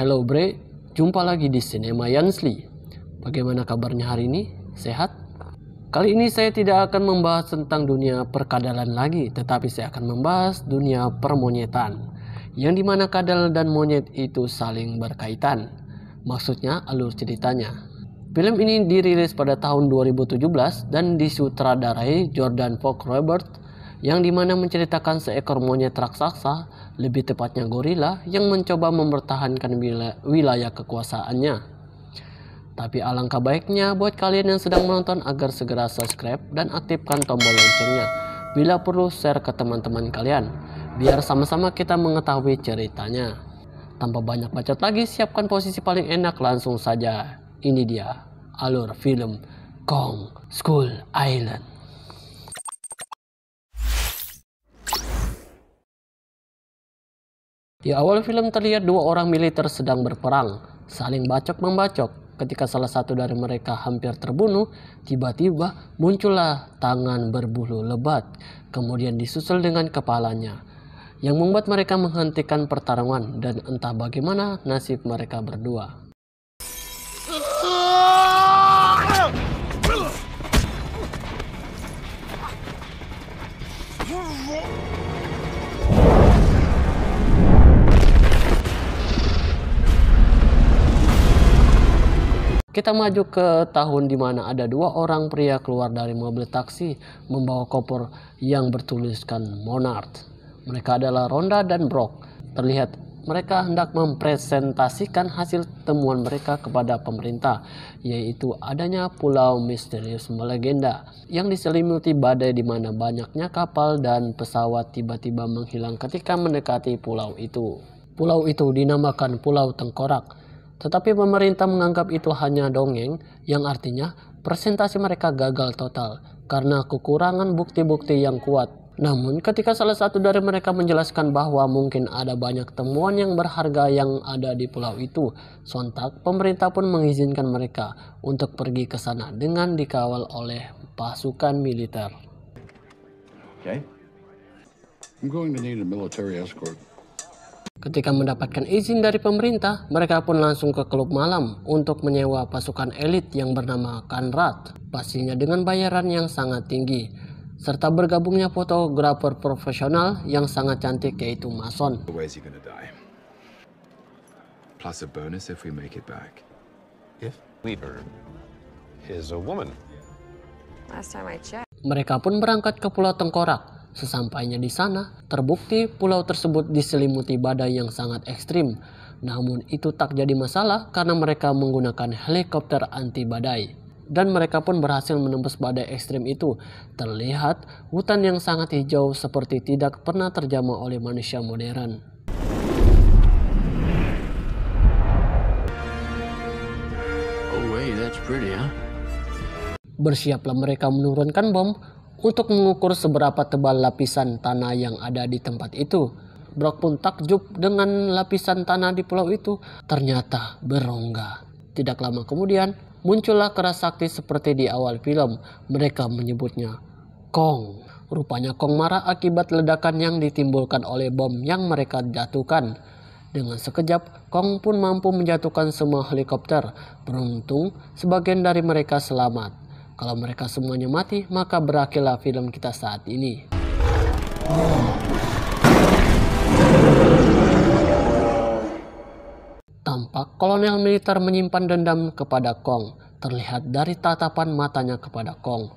Hello Bre, jumpa lagi di Cinema Yansli. Bagaimana kabarnya hari ini? Sehat? Kali ini saya tidak akan membahas tentang dunia perkadalan lagi, tetapi saya akan membahas dunia permonyetan, yang dimana kadal dan monyet itu saling berkaitan. Maksudnya alur ceritanya. Film ini dirilis pada tahun 2017 dan disutradarai Jordan Vogt Roberts, yang dimana menceritakan seekor monyet raksasa, lebih tepatnya gorila, yang mencoba mempertahankan wilayah kekuasaannya. Tapi alangkah baiknya buat kalian yang sedang menonton agar segera subscribe dan aktifkan tombol loncengnya. Bila perlu share ke teman-teman kalian, biar sama-sama kita mengetahui ceritanya. Tanpa banyak bacot lagi, siapkan posisi paling enak, langsung saja. Ini dia alur film Kong Skull Island. Di awal film terlihat dua orang militer sedang berperang, saling bacok-membacok. Ketika salah satu dari mereka hampir terbunuh, tiba-tiba muncullah tangan berbulu lebat, kemudian disusul dengan kepalanya, yang membuat mereka menghentikan pertarungan dan entah bagaimana nasib mereka berdua. Kita maju ke tahun di mana ada dua orang pria keluar dari mobil taksi membawa koper yang bertuliskan Monarch. Mereka adalah Rhonda dan Brock. Terlihat mereka hendak mempresentasikan hasil temuan mereka kepada pemerintah, yaitu adanya pulau misterius melegenda yang diselimuti badai di mana banyaknya kapal dan pesawat tiba-tiba menghilang ketika mendekati pulau itu. Pulau itu dinamakan Pulau Tengkorak. Tetapi pemerintah menganggap itu hanya dongeng, yang artinya presentasi mereka gagal total karena kekurangan bukti-bukti yang kuat. Namun ketika salah satu dari mereka menjelaskan bahwa mungkin ada banyak temuan yang berharga yang ada di pulau itu, sontak pemerintah pun mengizinkan mereka untuk pergi ke sana dengan dikawal oleh pasukan militer. Okay. I'm going to need a military escort. Ketika mendapatkan izin dari pemerintah, mereka pun langsung ke klub malam untuk menyewa pasukan elit yang bernama Conrad, pastinya dengan bayaran yang sangat tinggi, serta bergabungnya fotografer profesional yang sangat cantik yaitu Mason. Where's he gonna die? Plus a bonus if we make it back. If leader is a woman. Last time I checked. Mereka pun berangkat ke Pulau Tengkorak. Sesampainya di sana, terbukti pulau tersebut diselimuti badai yang sangat ekstrim. Namun itu tak jadi masalah karena mereka menggunakan helikopter anti badai. Dan mereka pun berhasil menembus badai ekstrim itu. Terlihat hutan yang sangat hijau seperti tidak pernah terjamah oleh manusia modern. Oh wait, that's pretty, huh? Bersiaplah mereka menurunkan bom untuk mengukur seberapa tebal lapisan tanah yang ada di tempat itu. Brock pun takjub dengan lapisan tanah di pulau itu. Ternyata berongga. Tidak lama kemudian muncullah keras sakti seperti di awal film. Mereka menyebutnya Kong. Rupanya Kong marah akibat ledakan yang ditimbulkan oleh bom yang mereka jatuhkan. Dengan sekejap, Kong pun mampu menjatuhkan semua helikopter. Beruntung sebagian dari mereka selamat. Kalau mereka semuanya mati, maka berakhirlah film kita saat ini. Tampak kolonel militer menyimpan dendam kepada Kong, terlihat dari tatapan matanya kepada Kong.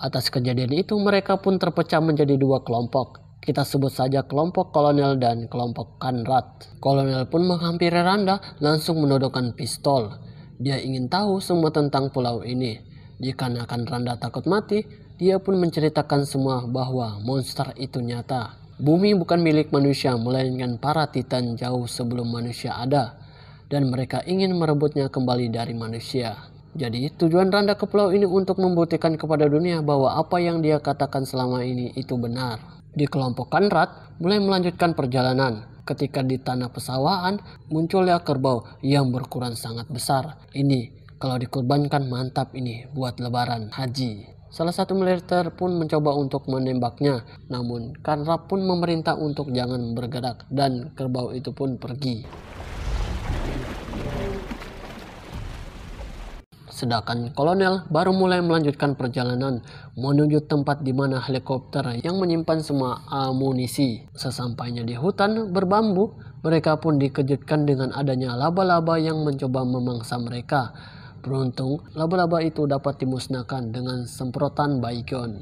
Atas kejadian itu, mereka pun terpecah menjadi dua kelompok. Kita sebut saja kelompok kolonel dan kelompok Conrad. Kolonel pun menghampiri Rhonda langsung menodongkan pistol. Dia ingin tahu semua tentang pulau ini. Dikarenakan Rhonda takut mati, dia pun menceritakan semua bahwa monster itu nyata. Bumi bukan milik manusia, melainkan para titan jauh sebelum manusia ada. Dan mereka ingin merebutnya kembali dari manusia. Jadi tujuan Rhonda ke pulau ini untuk membuktikan kepada dunia bahwa apa yang dia katakan selama ini itu benar. Di kelompok Conrad mulai melanjutkan perjalanan. Ketika di tanah pesawahan munculnya kerbau yang berukuran sangat besar. Ini kalau dikorbankan mantap ini buat lebaran haji. Salah satu militer pun mencoba untuk menembaknya, namun Conrad pun memerintah untuk jangan bergerak dan kerbau itu pun pergi. Sedangkan kolonel baru mulai melanjutkan perjalanan menuju tempat di mana helikopter yang menyimpan semua amunisi. Sesampainya di hutan berbambu, mereka pun dikejutkan dengan adanya laba-laba yang mencoba memangsa mereka. Beruntung, laba-laba itu dapat dimusnahkan dengan semprotan baygon.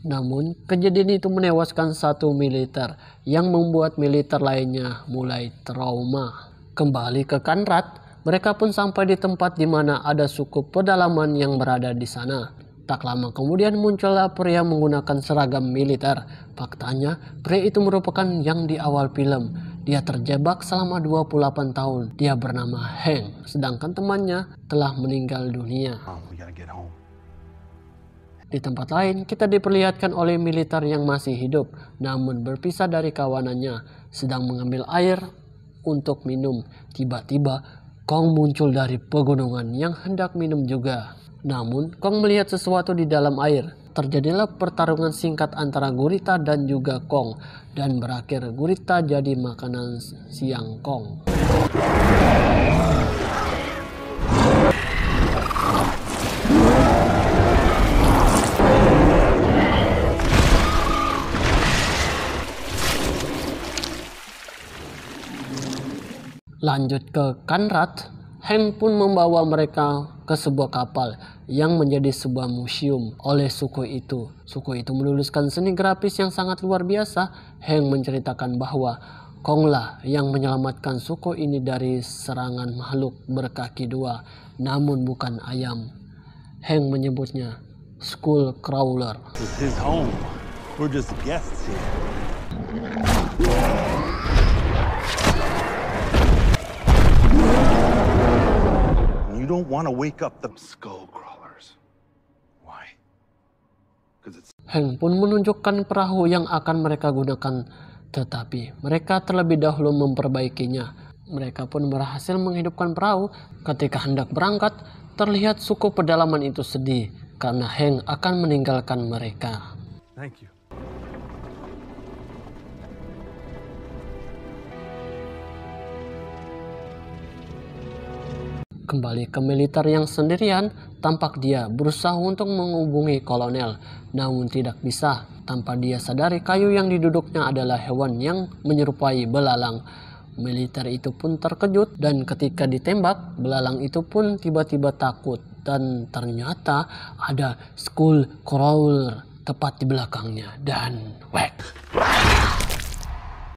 Namun, kejadian itu menewaskan satu militer yang membuat militer lainnya mulai trauma. Kembali ke Conrad, mereka pun sampai di tempat di mana ada suku pedalaman yang berada di sana. Tak lama kemudian muncullah pria menggunakan seragam militer. Faktanya, pria itu merupakan yang di awal film. Dia terjebak selama 28 tahun. Dia bernama Hank, sedangkan temannya telah meninggal dunia. Di tempat lain, kita diperlihatkan oleh militer yang masih hidup, namun berpisah dari kawanannya, sedang mengambil air untuk minum. Tiba-tiba, Kong muncul dari pegunungan yang hendak minum juga. Namun, Kong melihat sesuatu di dalam air. Terjadilah pertarungan singkat antara gurita dan juga Kong, dan berakhir gurita jadi makanan siang Kong. Lanjut ke Conrad, Hank pun membawa mereka ke sebuah kapal yang menjadi sebuah museum oleh suku itu. Suku itu menuliskan seni grafis yang sangat luar biasa. Hank menceritakan bahwa Konglah yang menyelamatkan suku ini dari serangan makhluk berkaki dua, namun bukan ayam. Hank menyebutnya Skull Crawler. This is his home. We're just guests here. You don't want to wake up the skull crawlers. Why? Because it's... Hank pun menunjukkan perahu yang akan mereka gunakan, tetapi mereka terlebih dahulu memperbaikinya. Mereka pun berhasil menghidupkan perahu. Ketika hendak berangkat, terlihat suku pedalaman itu sedih karena Hank akan meninggalkan mereka. Thank you. Kembali ke militer yang sendirian, tampak dia berusaha untuk menghubungi kolonel, namun tidak bisa. Tanpa dia sadari, kayu yang diduduknya adalah hewan yang menyerupai belalang. Militer itu pun terkejut, dan ketika ditembak, belalang itu pun tiba-tiba takut. Dan ternyata ada Skull Crawler tepat di belakangnya, dan whack.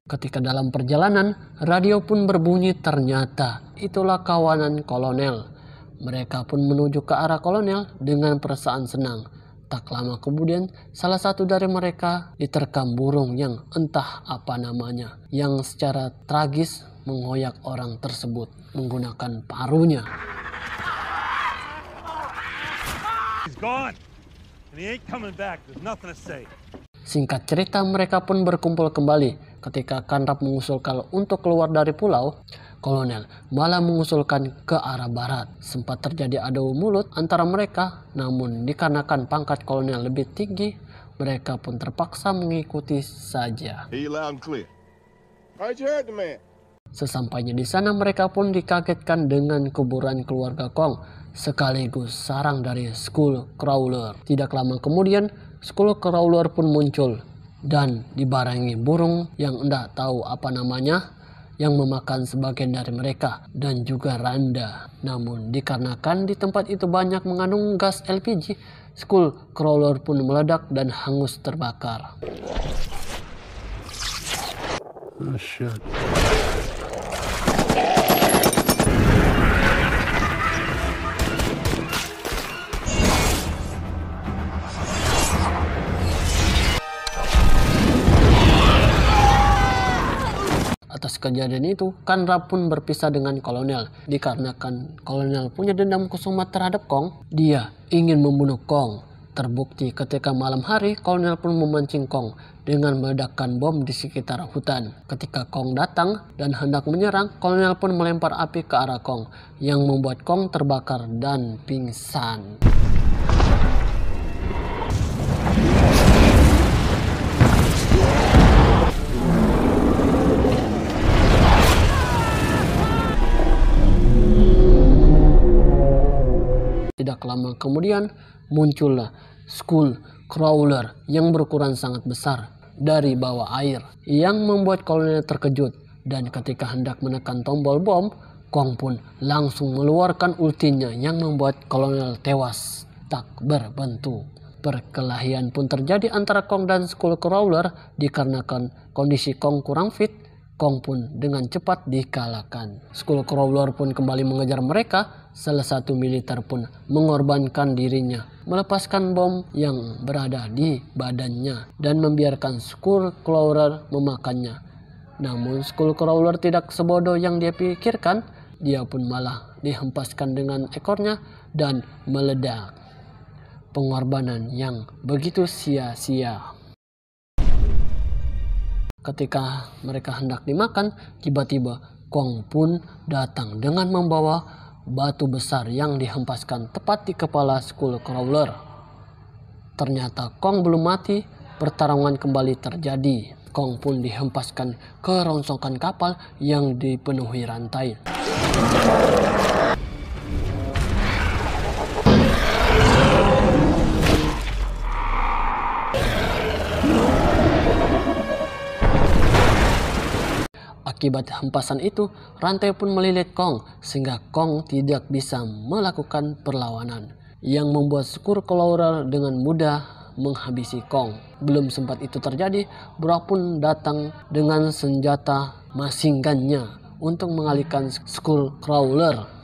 Ketika dalam perjalanan, radio pun berbunyi. Ternyata itulah kawanan kolonel. Mereka pun menuju ke arah kolonel dengan perasaan senang. Tak lama kemudian, salah satu dari mereka diterkam burung yang entah apa namanya, yang secara tragis mengoyak orang tersebut menggunakan paruhnya. He's gone. And he ain't coming back. There's nothing to say. Singkat cerita, mereka pun berkumpul kembali. Ketika Conrad mengusulkan untuk keluar dari pulau, kolonel malah mengusulkan ke arah barat. Sempat terjadi adu mulut antara mereka, namun dikarenakan pangkat kolonel lebih tinggi, mereka pun terpaksa mengikuti saja. Hear you loud and clear. Right, you heard the man. Sesampainya di sana, mereka pun dikagetkan dengan kuburan keluarga Kong, sekaligus sarang dari Skull Crawler. Tidak lama kemudian, Skull Crawler pun muncul dan dibarengi burung yang tidak tahu apa namanya yang memakan sebagian dari mereka dan juga randa. Namun dikarenakan di tempat itu banyak mengandung gas LPG, Skull Crawler pun meledak dan hangus terbakar. Oh, shit. Atas kejadian itu, Chandra pun berpisah dengan kolonel. Dikarenakan kolonel punya dendam kusumat terhadap Kong, dia ingin membunuh Kong. Terbukti ketika malam hari, kolonel pun memancing Kong dengan meledakkan bom di sekitar hutan. Ketika Kong datang dan hendak menyerang, kolonel pun melempar api ke arah Kong yang membuat Kong terbakar dan pingsan. Tidak lama kemudian muncullah Skullcrawler yang berukuran sangat besar dari bawah air yang membuat kolonel terkejut, dan ketika hendak menekan tombol bom, Kong pun langsung mengeluarkan ultinya yang membuat kolonel tewas tak berbentuk. Perkelahian pun terjadi antara Kong dan Skullcrawler. Dikarenakan kondisi Kong kurang fit, Kong pun dengan cepat dikalahkan. Skullcrawler pun kembali mengejar mereka. Salah satu militer pun mengorbankan dirinya, melepaskan bom yang berada di badannya dan membiarkan Skullcrawler memakannya. Namun Skullcrawler tidak sebodoh yang dia pikirkan. Dia pun malah dihempaskan dengan ekornya dan meledak. Pengorbanan yang begitu sia-sia. Ketika mereka hendak dimakan, tiba-tiba Kong pun datang dengan membawa batu besar yang dihempaskan tepat di kepala Skullcrawler. Ternyata Kong belum mati, pertarungan kembali terjadi. Kong pun dihempaskan ke rongsokan kapal yang dipenuhi rantai. Akibat hempasan itu, rantai pun melilit Kong sehingga Kong tidak bisa melakukan perlawanan, yang membuat Skullcrawler dengan mudah menghabisi Kong. Belum sempat itu terjadi, Brock pun datang dengan senjata machine gun-nya untuk mengalihkan Skullcrawler.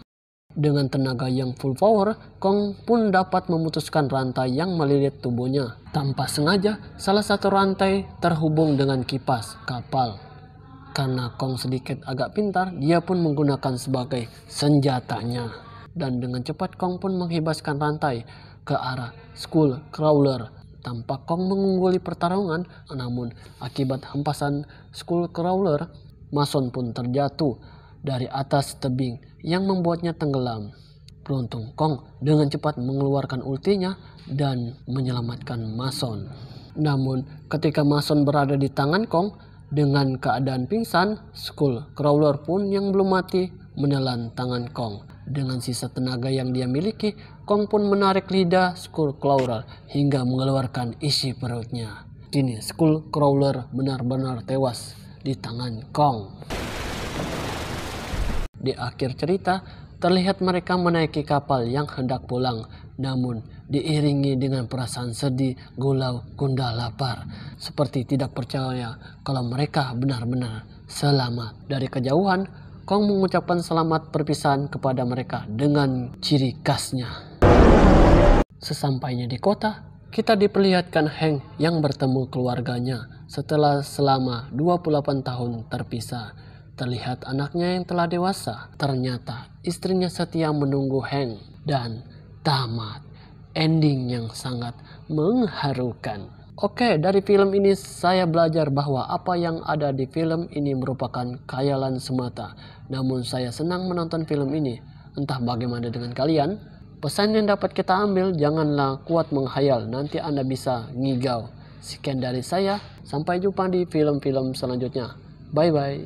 Dengan tenaga yang full power, Kong pun dapat memutuskan rantai yang melilit tubuhnya. Tanpa sengaja, salah satu rantai terhubung dengan kipas kapal. Karena Kong sedikit agak pintar, dia pun menggunakan sebagai senjatanya. Dan dengan cepat Kong pun menghibaskan rantai ke arah Skullcrawler. Tampak Kong mengungguli pertarungan, namun akibat hempasan Skullcrawler, Mason pun terjatuh dari atas tebing yang membuatnya tenggelam. Beruntung Kong dengan cepat mengeluarkan ultinya dan menyelamatkan Mason. Namun ketika Mason berada di tangan Kong, dengan keadaan pingsan, Skullcrawler pun yang belum mati menelan tangan Kong. Dengan sisa tenaga yang dia miliki, Kong pun menarik lidah Skullcrawler hingga mengeluarkan isi perutnya. Kini Skullcrawler benar-benar tewas di tangan Kong. Di akhir cerita, terlihat mereka menaiki kapal yang hendak pulang, namun diiringi dengan perasaan sedih, gulau, gundah, lapar. Seperti tidak percaya kalau mereka benar-benar selamat. Dari kejauhan, Kong mengucapkan selamat perpisahan kepada mereka dengan ciri khasnya. Sesampainya di kota, kita diperlihatkan Hank yang bertemu keluarganya setelah selama 28 tahun terpisah. Terlihat anaknya yang telah dewasa. Ternyata istrinya setia menunggu Hank dan tamat. Ending yang sangat mengharukan. Oke, dari film ini saya belajar bahwa apa yang ada di film ini merupakan khayalan semata. Namun saya senang menonton film ini. Entah bagaimana dengan kalian. Pesan yang dapat kita ambil, janganlah kuat menghayal, nanti Anda bisa ngigau. Sekian dari saya, sampai jumpa di film-film selanjutnya. Bye-bye.